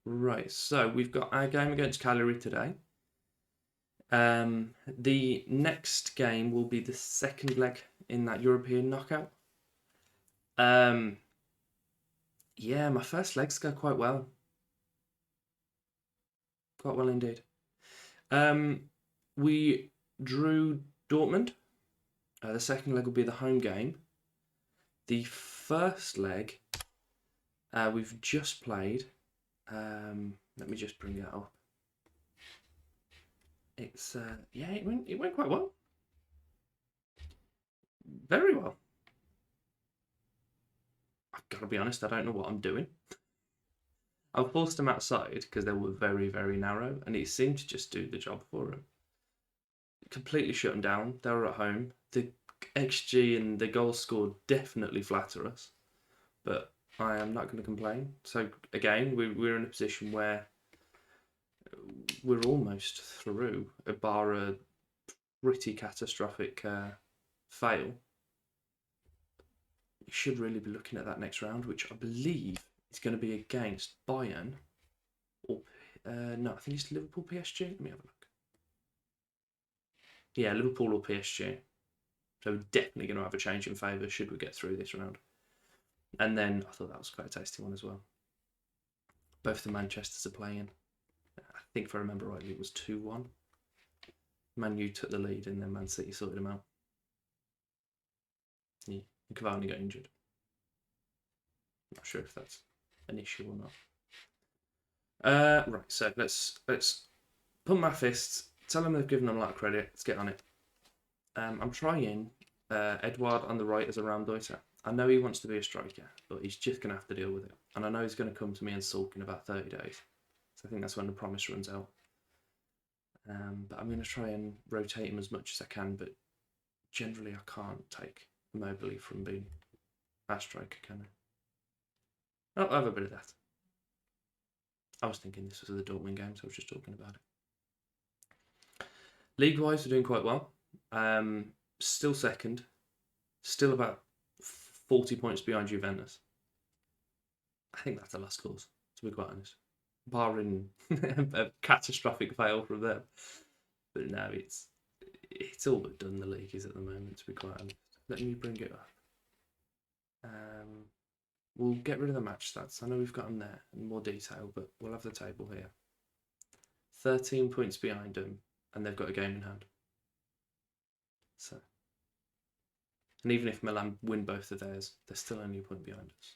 Right, so we've got our game against Cagliari today. The next game will be the second leg in that European knockout. Um, yeah, my first legs go quite well. Quite well indeed. We drew Dortmund. The second leg will be the home game. The first leg we've just played. Let me just bring that up. It's yeah, it went quite well. Very well. I've got to be honest, I don't know what I'm doing. I forced them outside because they were very, very narrow, and it seemed to just do the job for them. Completely shut them down. They were at home. The XG and the goals scored definitely flatter us, but I am not going to complain. So again, we're in a position where we're almost through, bar a pretty catastrophic fail. You should really be looking at that next round, which I believe is going to be against Bayern, or no, I think it's Liverpool PSG. Let me have a look. Yeah, Liverpool or PSG. So we're definitely going to have a change in favour should we get through this round. And then I thought that was quite a tasty one as well. Both the Manchesters are playing. I think if I remember rightly, it was 2-1. Man U took the lead and then Man City sorted them out. Yeah, Cavani got injured. Not sure if that's an issue or not. Right, so let's pump my fists. Tell them they've given them a lot of credit. Let's get on it. I'm trying Edouard on the right as a Raumdeuter. I know he wants to be a striker, but he's just going to have to deal with it. And I know he's going to come to me and sulk in about 30 days. So I think that's when the promise runs out. But I'm going to try and rotate him as much as I can, but generally I can't take Mobley from being a striker, can I? I'll have a bit of that. I was thinking this was the Dortmund game, so I was just talking about it. League-wise, we're doing quite well. Still second. Still about 40 points behind Juventus. I think that's a lost cause, to be quite honest. Barring a catastrophic fail from them. But no, it's all but done, the league is at the moment, to be quite honest. Let me bring it up. We'll get rid of the match stats. I know we've got them there in more detail, but we'll have the table here. 13 points behind them, and they've got a game in hand. So, and even if Milan win both of theirs, they're still only a point behind us.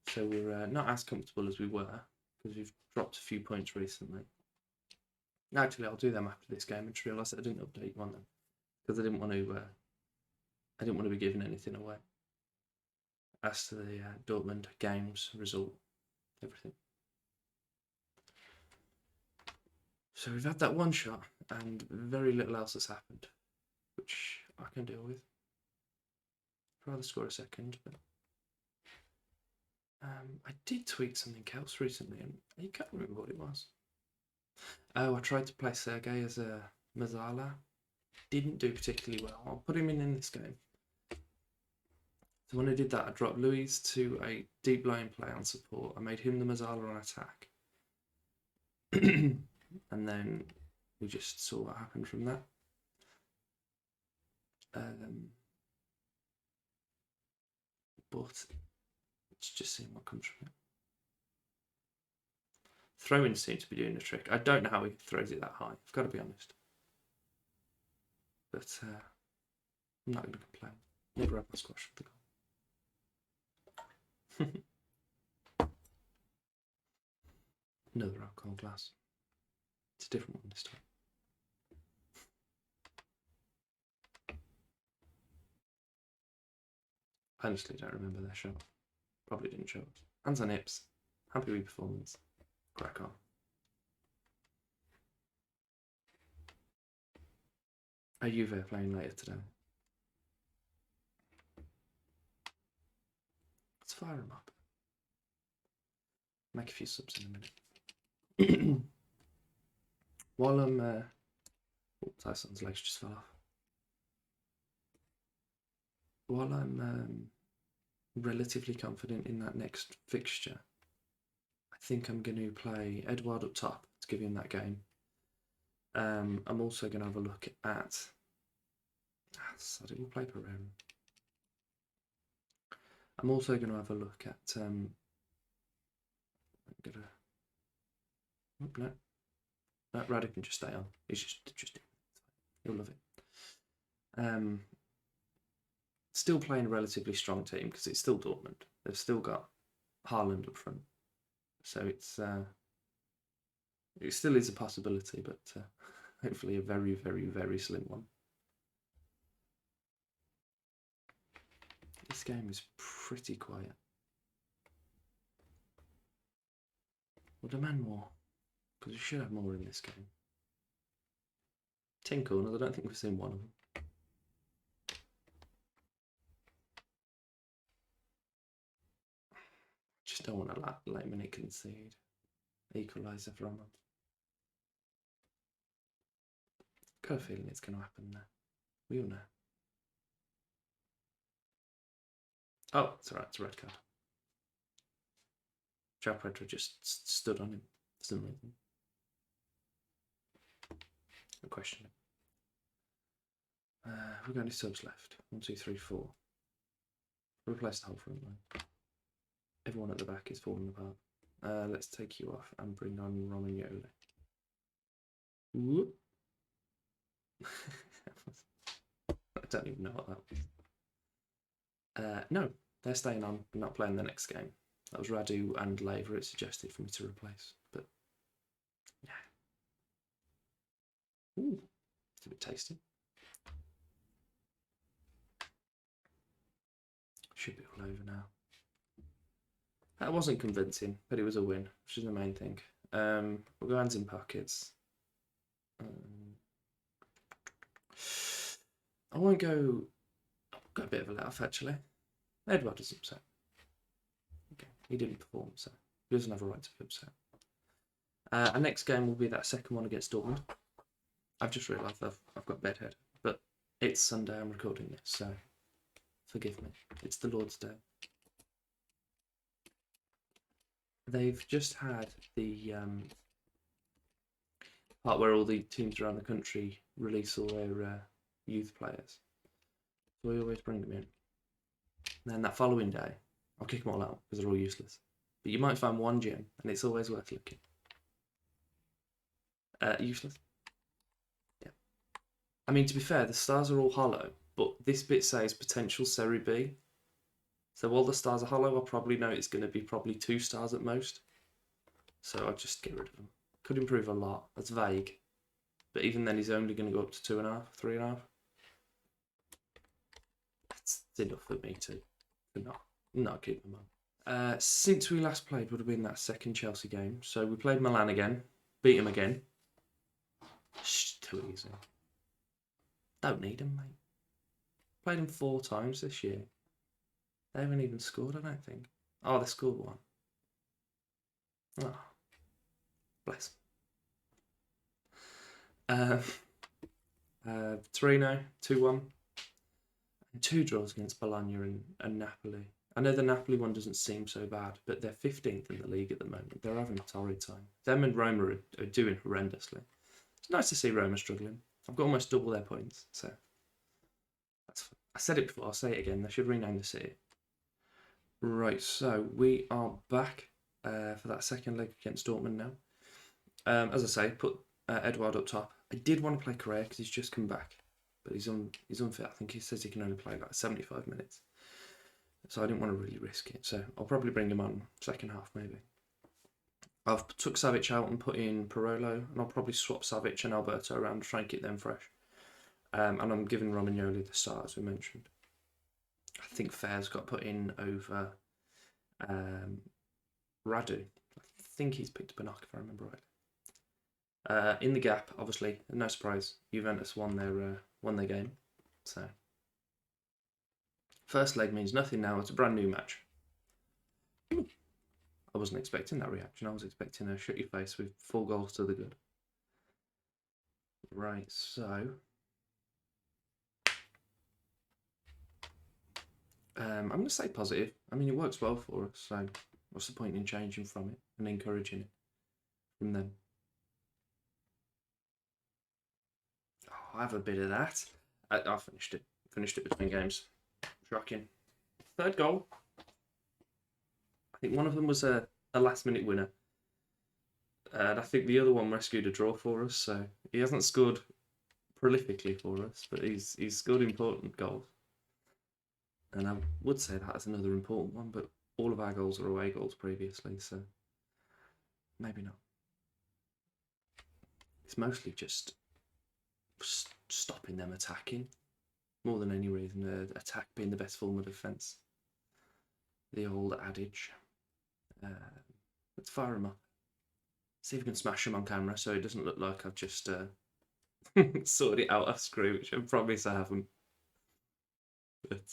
So we're not as comfortable as we were because we've dropped a few points recently. Actually, I'll do them after this game. I just realised that I didn't update you on them because I didn't want to be giving anything away as to the Dortmund games result, everything. So we've had that one shot, and very little else has happened, which I can deal with. I'd rather score a second, but I did tweet something else recently, and I can't remember what it was. Oh, I tried to play Sergei as a Mazzala. Didn't do particularly well. I'll put him in this game. So when I did that, I dropped Luis to a deep line play on support. I made him the Mazzala on attack. And then we just saw what happened from that. But it's just seeing what comes from it. Throw-ins seem to be doing the trick. I don't know how he throws it that high. I've got to be honest. But I'm not going to complain. Never had my squash for the goal. Another alcohol glass. It's a different one this time. I honestly don't remember their shot. Probably didn't show us. Hands on hips. Happy with performance. Crack on. Are Juve playing later today? Let's fire them up. Make a few subs in a minute. While I'm... oh, Tyson's legs just fell off. While I'm relatively confident in that next fixture, I think I'm going to play Edouard up top to give him that game. I'm also going to have a look at... I will play Pereira. I'm also going to have a look at... I'm gonna... Oh, no, Radu can just stay on. He's just he'll love it. Still playing a relatively strong team because it's still Dortmund. They've still got Haaland up front, so it still is a possibility, but hopefully a very, very, very slim one. This game is pretty quiet. We'll demand more, because we should have more in this game. 10 corners, I don't think we've seen one of them. Just don't want to let Minute concede. Equaliser for Roman. Got a feeling it's going to happen there. We all know. Oh, it's alright, it's a red card. João Pedro just stood on him for some reason. No question. We've got any subs left? 1, 2, 3, 4. Replace the whole front line. Everyone at the back is falling apart. Let's take you off and bring on Romagnoli. Whoop. I don't even know what that was. No, they're staying on, not playing the next game. That was Radu and Laver it suggested for me to replace, but yeah. Ooh, it's a bit tasty. Should be all over now. That wasn't convincing, but it was a win, which is the main thing. We'll go hands in pockets. I won't go... I've got a bit of a laugh, actually. Edouard is upset. Okay, he didn't perform, so he doesn't have a right to be upset. Our next game will be that second one against Dortmund. I've just realised I've got bedhead, but it's Sunday I'm recording this, so forgive me. It's the Lord's Day. They've just had the part where all the teams around the country release all their youth players. So we always bring them in. And then that following day, I'll kick them all out because they're all useless. But you might find one gem, and it's always worth looking. Useless. Yeah. I mean, to be fair, the stars are all hollow, but this bit says potential Serie B. So while the stars are hollow, I'll probably know it's going to be probably 2 stars at most. So I'll just get rid of them. Could improve a lot. That's vague. But even then, he's only going to go up to 2.5, 3.5. That's enough for me to not keep them on. Since we last played would have been that second Chelsea game. So we played Milan again. Beat him again. Shh, too easy. Don't need him, mate. Played him 4 times this year. They haven't even scored, I don't think. Oh, they scored 1. Oh, bless. Torino, 2-1. And 2 draws against Bologna and Napoli. I know the Napoli one doesn't seem so bad, but they're 15th in the league at the moment. They're having a torrid time. Them and Roma are doing horrendously. It's nice to see Roma struggling. I've got almost double their points, so I said it before, I'll say it again. They should rename the city. Right, so we are back for that second leg against Dortmund now. As I say, put Edouard up top. I did want to play Correa because he's just come back, but he's unfit. I think he says he can only play like 75 minutes. So I didn't want to really risk it. So I'll probably bring him on second half maybe. I've took Savic out and put in Parolo, and I'll probably swap Savic and Alberto around to try and keep them fresh. And I'm giving Romagnoli the start, as we mentioned. I think Fair's got put in over Radu. I think he's picked up a knock, if I remember right. In the gap, obviously, no surprise, Juventus won their game. So first leg means nothing now. It's a brand new match. I wasn't expecting that reaction. I was expecting a shut your face with 4 goals to the good. Right, so I'm going to say positive. I mean, it works well for us, so What's the point in changing from it and encouraging it from them? Oh, I have a bit of that. I finished it. Finished it between games. Shocking. Third goal. I think one of them was a last-minute winner. And I think the other one rescued a draw for us. So he hasn't scored prolifically for us, but he's scored important goals. And I would say that is another important one, but all of our goals are away goals previously, so maybe not. It's mostly just stopping them attacking, more than any reason. Attack being the best form of defence. The old adage. Let's fire them up. See if we can smash them on camera so it doesn't look like I've just sorted it out off screen, which I promise I haven't. But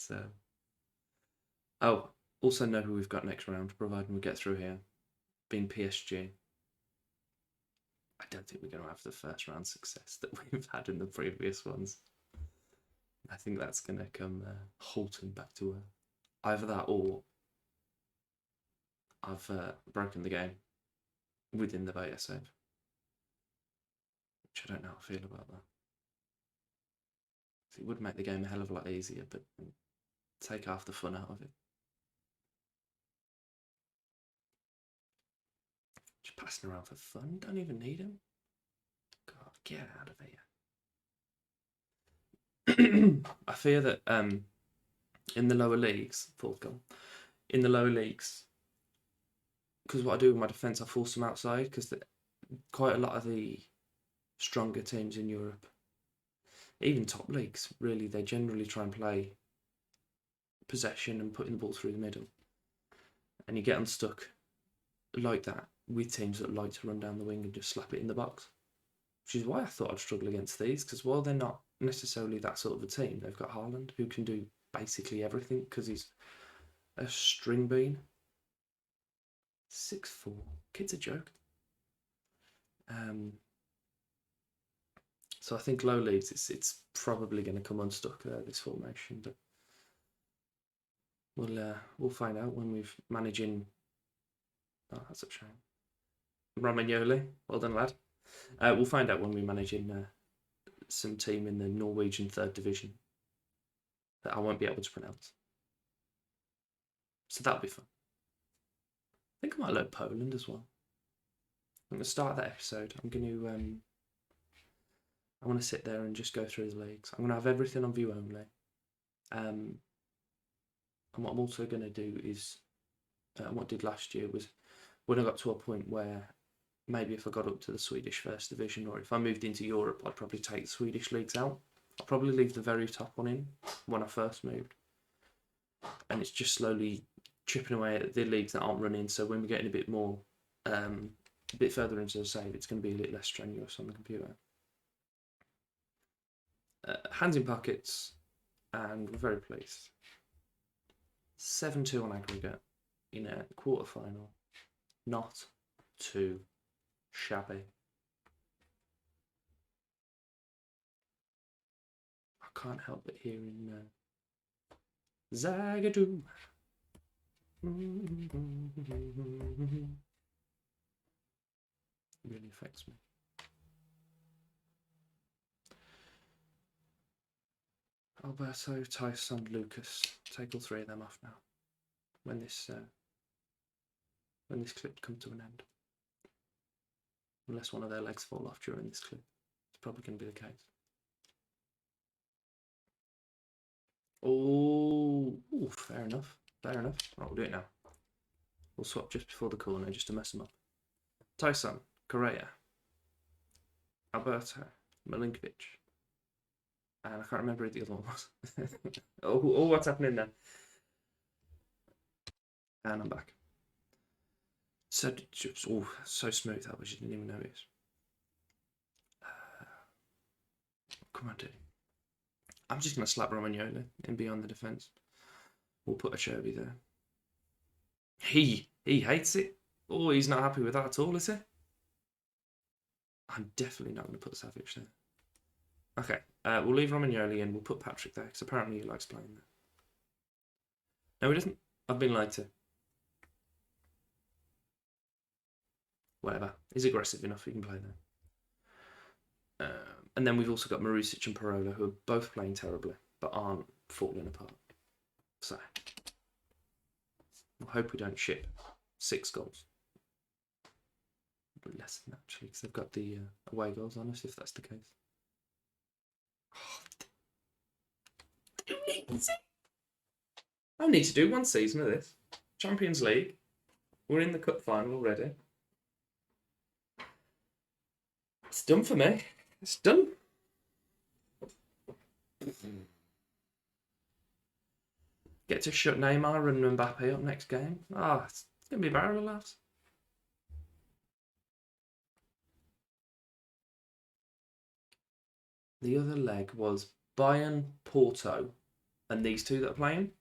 oh, also know who we've got next round, providing we get through here. Being PSG. I don't think we're going to have the first round success that we've had in the previous ones. I think that's going to come halting back to earth. Either that or I've broken the game within the beta save. Which I don't know how I feel about that. It would make the game a hell of a lot easier, but take half the fun out of it. Just passing around for fun, don't even need him. God, get out of here. I fear that in the lower leagues, fourth goal, in the lower leagues, because what I do with my defence, I force them outside, because quite a lot of the stronger teams in Europe, even top leagues, really, they generally try and play possession and putting the ball through the middle. And you get unstuck like that with teams that like to run down the wing and just slap it in the box. Which is why I thought I'd struggle against these, because while they're not necessarily that sort of a team, they've got Haaland, who can do basically everything, because he's a string bean. 6'4". Kid's a joke. So I think low leagues, it's probably going to come unstuck, this formation, but we'll find out when we've managing. Oh, that's a shame. Romagnoli, well done, lad. We'll find out when we're managing some team in the Norwegian 3rd division that I won't be able to pronounce. So that'll be fun. I think I might learn Poland as well. I'm going to start that episode. I'm going to I want to sit there and just go through the leagues. I'm going to have everything on view only. And what I'm also going to do is, what I did last year was, when I got to a point where maybe if I got up to the Swedish 1st division, or if I moved into Europe, I'd probably take the Swedish leagues out. I'll probably leave the very top one in when I first moved. And it's just slowly chipping away at the leagues that aren't running. So when we're getting a bit more, a bit further into the save, it's going to be a little less strenuous on the computer. Hands in pockets, and we're very pleased. 7-2 on aggregate in a quarter-final. Not too shabby. I can't help but hearing Zagadoo. Really affects me. Alberto, Tyson, Lucas. Take all 3 of them off now. When this clip comes to an end. Unless one of their legs fall off during this clip. It's probably going to be the case. Oh, fair enough. Fair enough. Right, we'll do it now. We'll swap just before the corner just to mess them up. Tyson, Correa, Alberto, Milinkovic. And I can't remember who the other one was. oh, what's happening there? And I'm back. So smooth that, which you didn't even notice. Come on, dude. I'm just going to slap Romagnoli in beyond the defence. We'll put a Cherby there. He hates it. Oh, he's not happy with that at all, is he? I'm definitely not going to put Savage there. Okay, we'll leave Romagnoli in. We'll put Patrick there, because apparently he likes playing there. No, he doesn't. I've been lied to. whatever. He's aggressive enough, he can play there. And then we've also got Marusic and Parola, who are both playing terribly, but aren't falling apart. So, I hope we don't ship 6 goals. But less than that, actually, because they've got the away goals on us, if that's the case. I need to do 1 season of this. Champions League. We're in the cup final already. It's done for me. It's done. Get to shut Neymar and Mbappe up next game. It's going to be a barrel of laughs. The other leg was Bayern, Porto, and these two that are playing.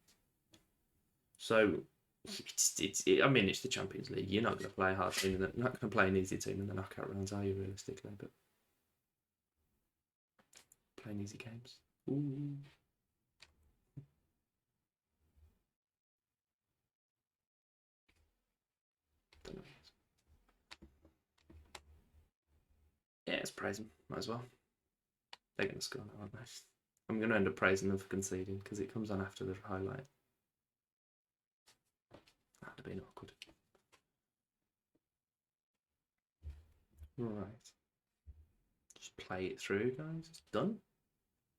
So, it's the Champions League. You're not going to play a hard team, not going to play an easy team in the knockout rounds, are you, realistically? But playing easy games. Ooh. Don't know. Yeah, it's praise them. Might as well. They're going to score now, aren't they? I'm going to end up praising them for conceding because it comes on after the highlight. That'd have been awkward. Right. Just play it through, guys. It's done.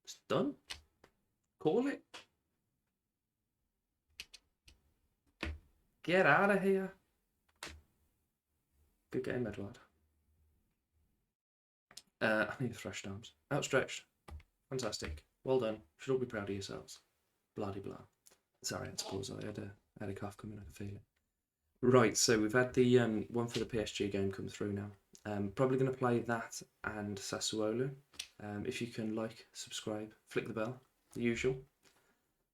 It's done. Call it. Get out of here. Good game, Edward. I need thrashed arms. Outstretched. Fantastic. Well done. Should all be proud of yourselves. Bloody blah. Sorry, I had to pause. I had a cough coming. I could feel it. Right, so we've had the one for the PSG game come through now. Probably going to play that and Sassuolo. If you can like, subscribe, flick the bell, the usual.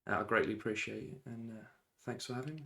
I greatly appreciate it, and thanks for having me.